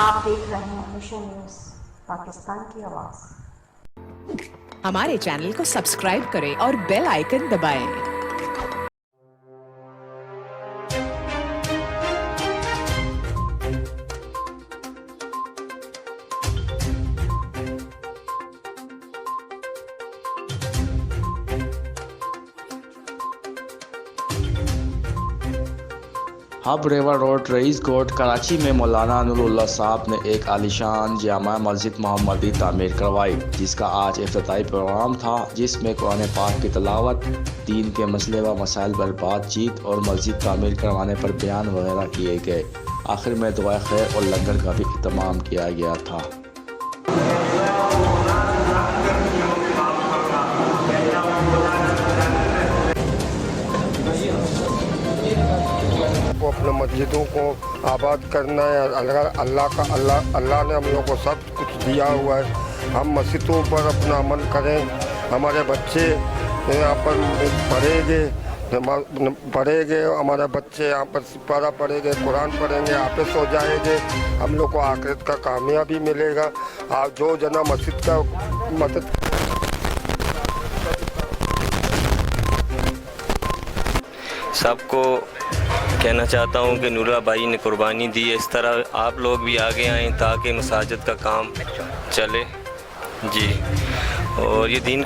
आप देख रहे हैं मिशन न्यूज़ पाकिस्तान की आवाज़। हमारे चैनल को सब्सक्राइब करें और बेल आइकन दबाएं। हब रेवा रोड रईस कोट कराची में मौलाना नूरुल्लाह साहब ने एक आलीशान जामा मस्जिद मोहम्मदी तामीर करवाई, जिसका आज इफ्तिताई प्रोग्राम था, जिसमें कुरान पाक की तिलावत, दीन के मसले व मसाइल पर बातचीत और मस्जिद तामीर करवाने पर बयान वगैरह किए गए। आखिर में दुआ खैर और लंगर का भी इत्माम किया गया था। को अपने मस्जिदों को आबाद करना है। अल्लाह ने हम लोग को सब कुछ दिया हुआ है। हम मस्जिदों पर अपना अमल करें। हमारे बच्चे यहाँ पर पढ़ेंगे, हमारे बच्चे यहाँ पर सिपारा पढ़ेंगे, कुरान पढ़ेंगे, हाफिज़ हो जाएंगे। हम लोग को आखिरत का कामयाबी मिलेगा। आप जो जना मस्जिद का मदद सबको कहना चाहता हूँ कि नूरा भाई ने कुर्बानी दी है, इस तरह आप लोग भी आगे आएँ ताकि मसाजिद का काम चले जी। और ये दीन